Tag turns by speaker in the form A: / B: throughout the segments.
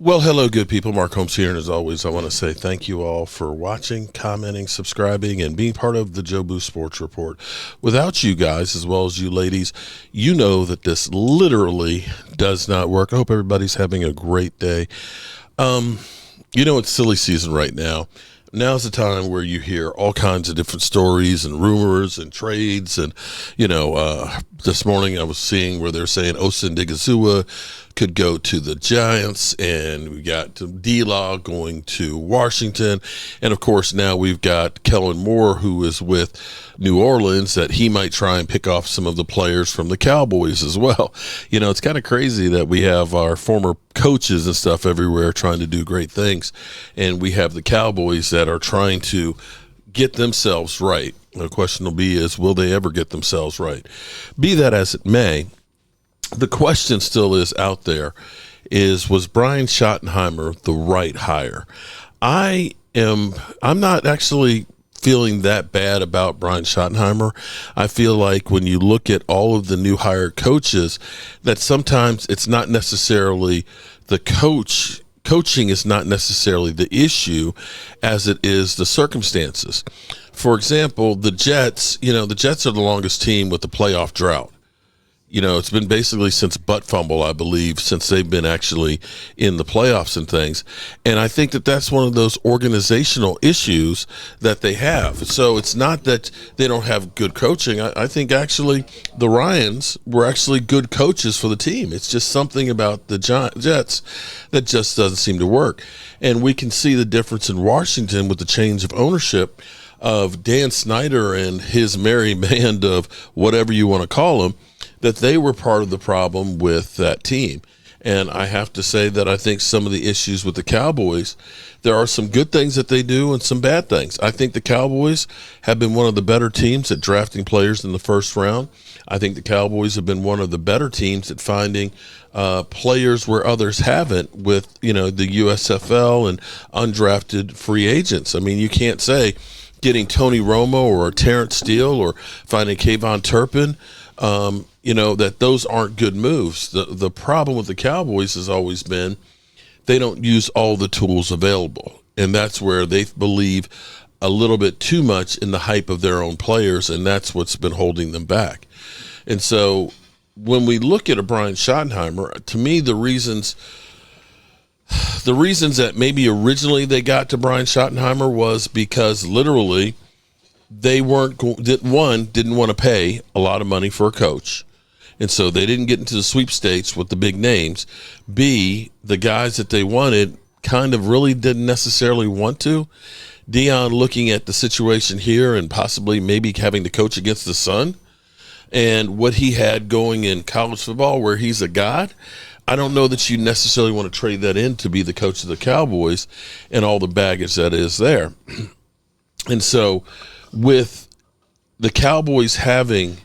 A: Well, hello, good people. Mark Holmes here, and as always, I want to say thank you all for watching, commenting, subscribing, and being part of the Joe Boo Sports Report. Without you guys, as well as you ladies, you know that this literally does not work. I hope everybody's having a great day. It's silly season right now. Now's the time where you hear all kinds of different stories and rumors and trades. And, this morning I was seeing where they're saying Osin Digizua could go to the Giants, and we got D-Law going to Washington. And, of course, now we've got Kellen Moore, who is with New Orleans, that he might try and pick off some of the players from the Cowboys as well. It's kind of crazy that we have our former coaches and stuff everywhere trying to do great things, and we have the Cowboys that are trying to get themselves right. The question will be is, will they ever get themselves right? Be that as it may, the question still is out there is, was Brian Schottenheimer the right hire? I'm not actually feeling that bad about Brian Schottenheimer. I feel like when you look at all of the new hired coaches, that sometimes it's not necessarily the coaching is not necessarily the issue as it is the circumstances. For example, the Jets are the longest team with the playoff drought. It's been basically since butt fumble, I believe, since they've been actually in the playoffs and things. And I think that that's one of those organizational issues that they have. So it's not that they don't have good coaching. I think actually the Ryans were actually good coaches for the team. It's just something about the Jets that just doesn't seem to work. And we can see the difference in Washington with the change of ownership of Dan Snyder and his merry band of whatever you want to call them, that they were part of the problem with that team. And I have to say that I think some of the issues with the Cowboys, there are some good things that they do and some bad things. I think the Cowboys have been one of the better teams at drafting players in the first round. I think the Cowboys have been one of the better teams at finding players where others haven't with, the USFL and undrafted free agents. I mean, you can't say getting Tony Romo or Terrence Steele or finding Kayvon Turpin, that those aren't good moves. The problem with the Cowboys has always been they don't use all the tools available. And that's where they believe a little bit too much in the hype of their own players, and that's what's been holding them back. And so when we look at a Brian Schottenheimer, to me, the reasons that maybe originally they got to Brian Schottenheimer was because literally they didn't want to pay a lot of money for a coach. And so they didn't get into the sweepstakes with the big names. B, the guys that they wanted kind of really didn't necessarily want to. Dion looking at the situation here and possibly maybe having to coach against the sun and what he had going in college football where he's a god. I don't know that you necessarily want to trade that in to be the coach of the Cowboys and all the baggage that is there. And so with the Cowboys having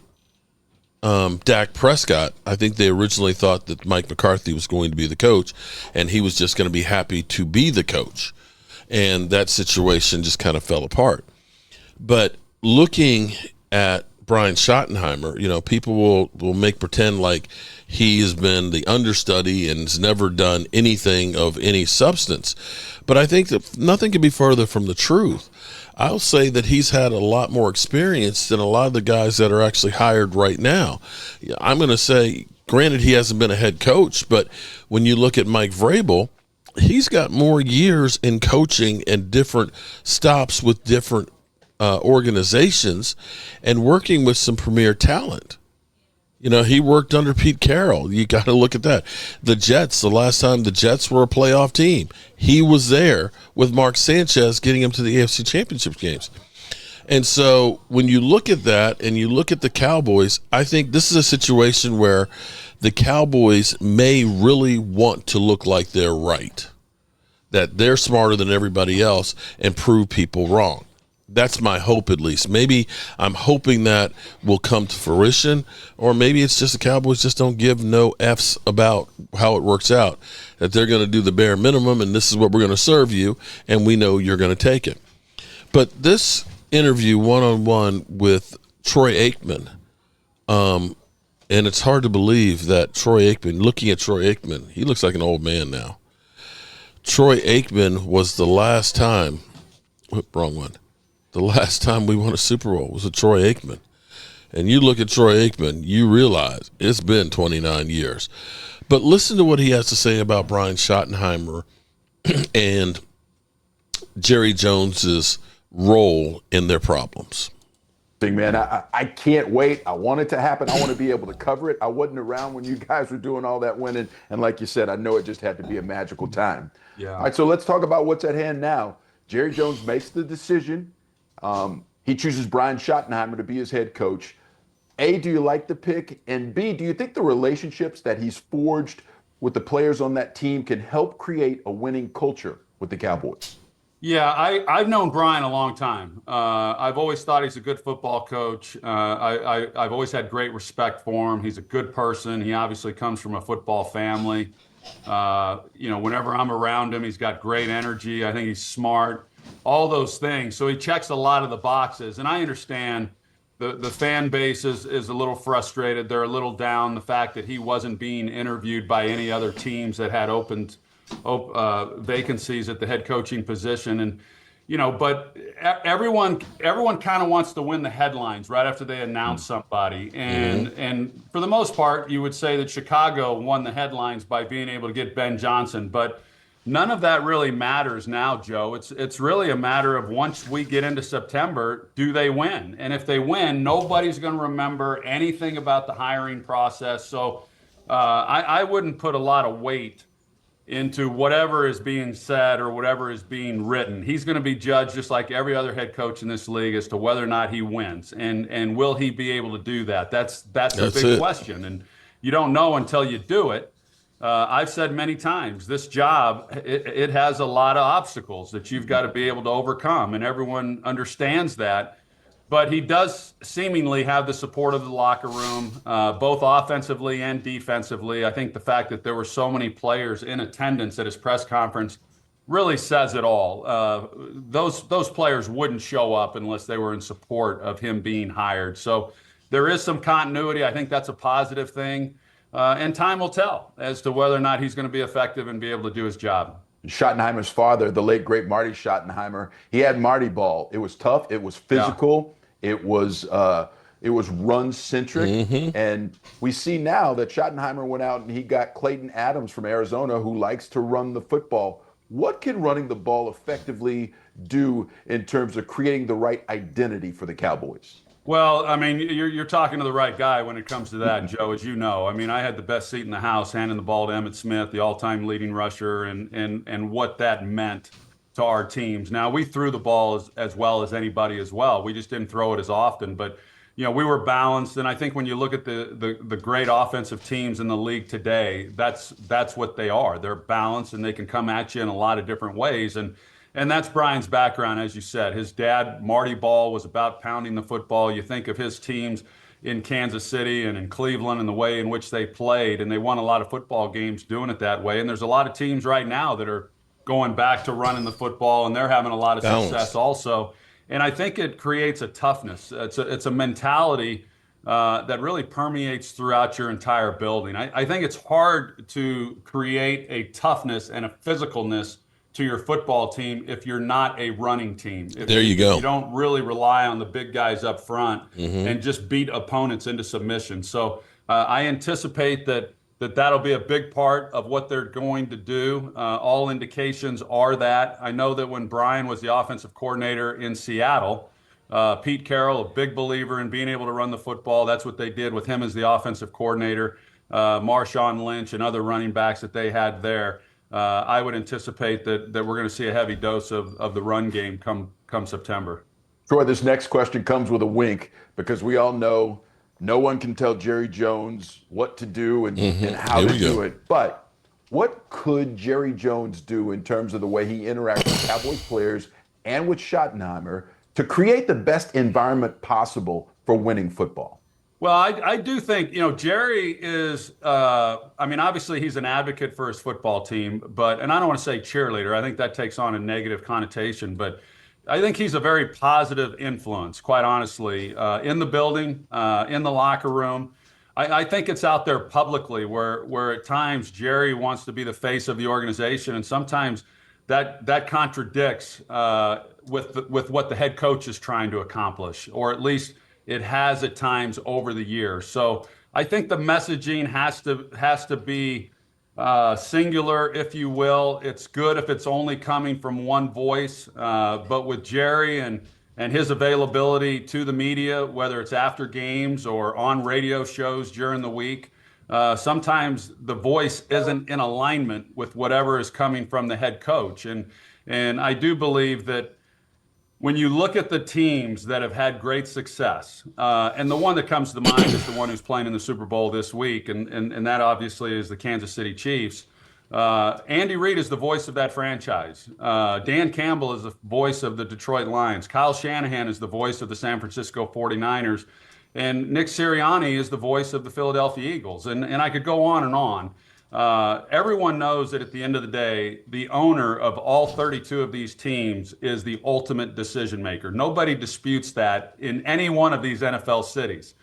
A: Dak Prescott, I think they originally thought that Mike McCarthy was going to be the coach and he was just going to be happy to be the coach. And that situation just kind of fell apart. But looking at Brian Schottenheimer, people will make pretend like he has been the understudy and has never done anything of any substance. But I think that nothing could be further from the truth. I'll say that he's had a lot more experience than a lot of the guys that are actually hired right now. I'm going to say, granted, he hasn't been a head coach, but when you look at Mike Vrabel, he's got more years in coaching and different stops with different organizations and working with some premier talent. He worked under Pete Carroll. You got to look at that. The Jets, the last time the Jets were a playoff team, he was there with Mark Sanchez getting him to the AFC Championship games. And so when you look at that and you look at the Cowboys, I think this is a situation where the Cowboys may really want to look like they're right, that they're smarter than everybody else and prove people wrong. That's my hope, at least. Maybe I'm hoping that will come to fruition, or maybe it's just the Cowboys just don't give no F's about how it works out, that they're going to do the bare minimum and this is what we're going to serve you, and we know you're going to take it. But this interview one-on-one with Troy Aikman, and it's hard to believe that Troy Aikman, looking at Troy Aikman, he looks like an old man now. Troy Aikman was the last time. Wrong one. The last time we won a Super Bowl was with Troy Aikman. And you look at Troy Aikman, you realize it's been 29 years. But listen to what he has to say about Brian Schottenheimer and Jerry Jones's role in their problems.
B: Man, I can't wait. I want it to happen. I want to be able to cover it. I wasn't around when you guys were doing all that winning. And like you said, I know it just had to be a magical time.
C: Yeah.
B: All right, so let's talk about what's at hand now. Jerry Jones makes the decision. He chooses Brian Schottenheimer to be his head coach. A, do you like the pick? And B, do you think the relationships that he's forged with the players on that team can help create a winning culture with the Cowboys?
C: Yeah, I've known Brian a long time. I've always thought he's a good football coach. I've always had great respect for him. He's a good person. He obviously comes from a football family. Whenever I'm around him, he's got great energy. I think he's smart, all those things. So he checks a lot of the boxes. And I understand the fan base is a little frustrated. They're a little down the fact that he wasn't being interviewed by any other teams that had opened vacancies at the head coaching position. And but everyone kind of wants to win the headlines right after they announce somebody. And for the most part, you would say that Chicago won the headlines by being able to get Ben Johnson. But none of that really matters now, Joe. It's really a matter of once we get into September, do they win? And if they win, nobody's going to remember anything about the hiring process. So I wouldn't put a lot of weight into whatever is being said or whatever is being written. He's going to be judged just like every other head coach in this league as to whether or not he wins. And will he be able to do that? That's a big question. And you don't know until you do it. I've said many times, this job, it has a lot of obstacles that you've got to be able to overcome, and everyone understands that. But he does seemingly have the support of the locker room, both offensively and defensively. I think the fact that there were so many players in attendance at his press conference really says it all. Those players wouldn't show up unless they were in support of him being hired. So there is some continuity. I think that's a positive thing. And time will tell as to whether or not he's going to be effective and be able to do his job.
B: Schottenheimer's father, the late great Marty Schottenheimer, he had Marty ball. It was tough. It was physical. Yeah. It was run centric. And we see now that Schottenheimer went out and he got Clayton Adams from Arizona, who likes to run the football. What can running the ball effectively do in terms of creating the right identity for the Cowboys?
C: Well, I mean, you're talking to the right guy when it comes to that, Joe, as you know. I mean, I had the best seat in the house handing the ball to Emmitt Smith, the all-time leading rusher, and what that meant to our teams. Now, we threw the ball as well as anybody as well. We just didn't throw it as often, but we were balanced. And I think when you look at the great offensive teams in the league today, that's what they are. They're balanced and they can come at you in a lot of different ways. And that's Brian's background, as you said. His dad, Marty Ball, was about pounding the football. You think of his teams in Kansas City and in Cleveland and the way in which they played, and they won a lot of football games doing it that way. And there's a lot of teams right now that are going back to running the football, and they're having a lot of success also. And I think it creates a toughness. It's a mentality that really permeates throughout your entire building. I think it's hard to create a toughness and a physicalness to your football team if you're not a running team.
A: There you go.
C: You don't really rely on the big guys up front and just beat opponents into submission. So I anticipate that'll be a big part of what they're going to do. All indications are that. I know that when Brian was the offensive coordinator in Seattle, Pete Carroll, a big believer in being able to run the football. That's what they did with him as the offensive coordinator. Marshawn Lynch and other running backs that they had there. I would anticipate that we're going to see a heavy dose of the run game come September.
B: Troy, this next question comes with a wink because we all know no one can tell Jerry Jones what to do and how to do it. But what could Jerry Jones do in terms of the way he interacts with Cowboys players and with Schottenheimer to create the best environment possible for winning football?
C: Well, I do think, Jerry is, obviously he's an advocate for his football team, and I don't want to say cheerleader. I think that takes on a negative connotation, but I think he's a very positive influence, quite honestly, in the building, in the locker room. I think it's out there publicly where at times Jerry wants to be the face of the organization, and sometimes that contradicts with what the head coach is trying to accomplish, or at least it has at times over the years. So I think the messaging has to be singular, if you will. It's good if it's only coming from one voice, but with Jerry and his availability to the media, whether it's after games or on radio shows during the week, sometimes the voice isn't in alignment with whatever is coming from the head coach. And I do believe that when you look at the teams that have had great success, and the one that comes to mind is the one who's playing in the Super Bowl this week, and that obviously is the Kansas City Chiefs. Andy Reid is the voice of that franchise. Dan Campbell is the voice of the Detroit Lions. Kyle Shanahan is the voice of the San Francisco 49ers. And Nick Sirianni is the voice of the Philadelphia Eagles. And I could go on and on. Everyone knows that at the end of the day, the owner of all 32 of these teams is the ultimate decision maker. Nobody disputes that in any one of these NFL cities.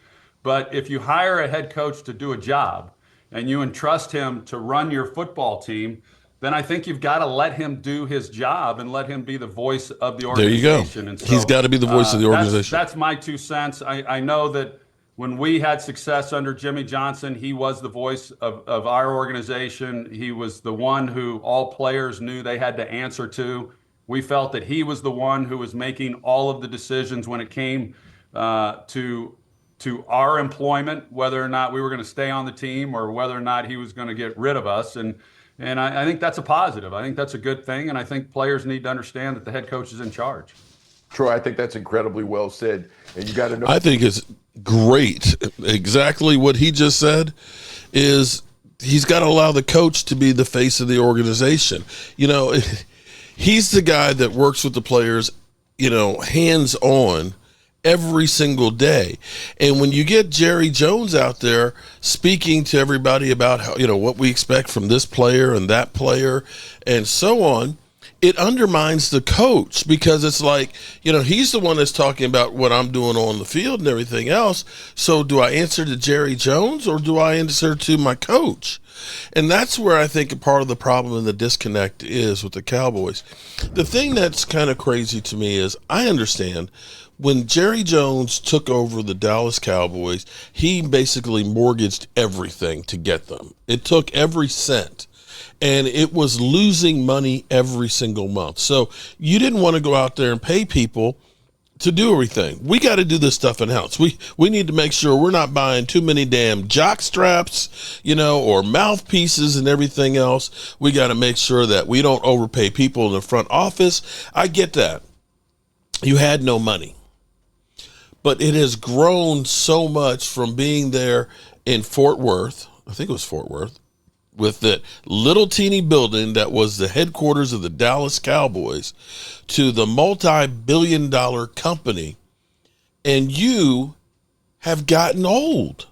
C: But if you hire a head coach to do a job and you entrust him to run your football team, then I think you've got to let him do his job and let him be the voice of the organization.
A: There you go.
C: And so,
A: he's got to be the voice of the organization.
C: That's my 2 cents. I know that when we had success under Jimmy Johnson, he was the voice of our organization. He was the one who all players knew they had to answer to. We felt that he was the one who was making all of the decisions when it came to our employment, whether or not we were going to stay on the team or whether or not he was going to get rid of us. And I think that's a positive. I think that's a good thing. And I think players need to understand that the head coach is in charge.
B: Troy, I think that's incredibly well said. And you got to know.
A: I think it's great. Exactly what he just said is he's got to allow the coach to be the face of the organization. You know, he's the guy that works with the players, you know, hands on every single day. And when you get Jerry Jones out there speaking to everybody about how, you know, what we expect from this player and that player and so on, it undermines the coach, because it's like, you know, he's the one that's talking about what I'm doing on the field and everything else. So do I answer to Jerry Jones or do I answer to my coach? And that's where I think a part of the problem and the disconnect is with the Cowboys. The thing that's kind of crazy to me is I understand when Jerry Jones took over the Dallas Cowboys, he basically mortgaged everything to get them. It took every cent. And it was losing money every single month. So you didn't want to go out there and pay people to do everything. We got to do this stuff in-house. We need to make sure we're not buying too many damn jock straps, you know, or mouthpieces and everything else. We got to make sure that we don't overpay people in the front office. I get that. You had no money. But it has grown so much from being there in Fort Worth. I think it was Fort Worth, with that little teeny building that was the headquarters of the Dallas Cowboys, to the multi-billion-dollar company. And you have gotten old.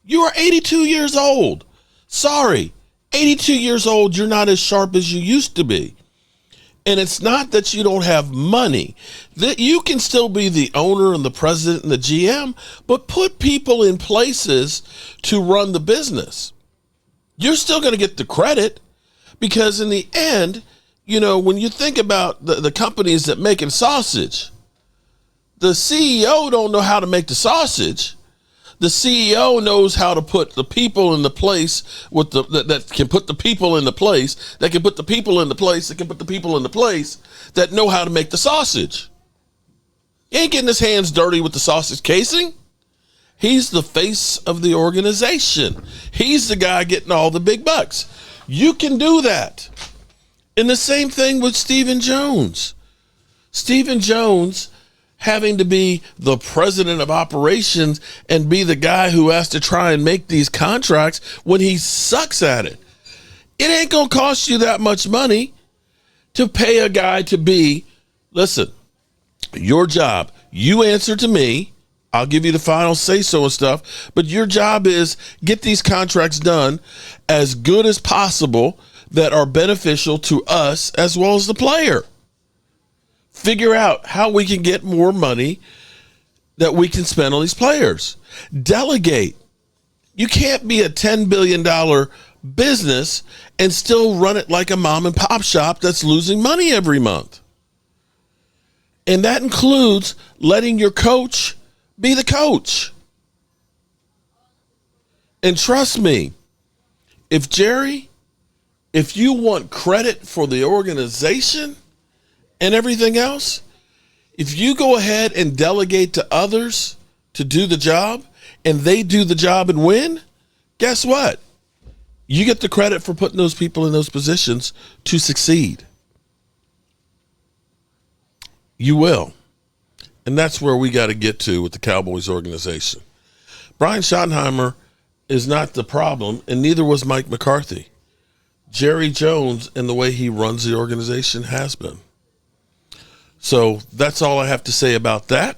A: You are 82 years old. Sorry, 82 years old, you're not as sharp as you used to be. And it's not that you don't have money. That you can still be the owner and the president and the GM, but put people in places to run the business. You're still going to get the credit, because in the end, you know, when you think about the companies that making sausage, the CEO don't know how to make the sausage. The CEO knows how to put the people in the place with that can put the people in the place, that can put the people in the place, that can put the people in the place that know how to make the sausage. He ain't getting his hands dirty with the sausage casing. He's the face of the organization. He's the guy getting all the big bucks. You can do that. And the same thing with Stephen Jones. Stephen Jones having to be the president of operations and be the guy who has to try and make these contracts when he sucks at it. It ain't going to cost you that much money to pay a guy to be, listen, your job, you answer to me. I'll give you the final say-so and stuff, but your job is get these contracts done as good as possible that are beneficial to us as well as the player. Figure out how we can get more money that we can spend on these players. Delegate. You can't be a $10 billion business and still run it like a mom and pop shop that's losing money every month. And that includes letting your coach be the coach. And trust me, if you want credit for the organization and everything else, if you go ahead and delegate to others to do the job and they do the job and win, guess what? You get the credit for putting those people in those positions to succeed. You will. And that's where we got to get to with the Cowboys organization. Brian Schottenheimer is not the problem, and neither was Mike McCarthy. Jerry Jones and the way he runs the organization has been. So that's all I have to say about that.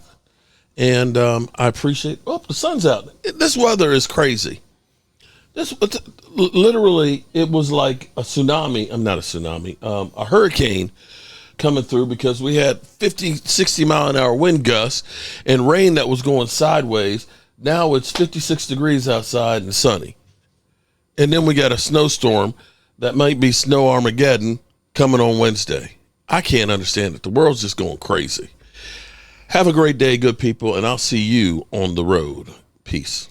A: And I appreciate, the sun's out. This weather is crazy. Literally, it was like a tsunami. Not a tsunami, a hurricane coming through because we had 50, 60 mile an hour wind gusts and rain that was going sideways. Now it's 56 degrees outside and sunny. And then we got a snowstorm that might be snow Armageddon coming on Wednesday. I can't understand it. The world's just going crazy. Have a great day, good people, and I'll see you on the road. Peace.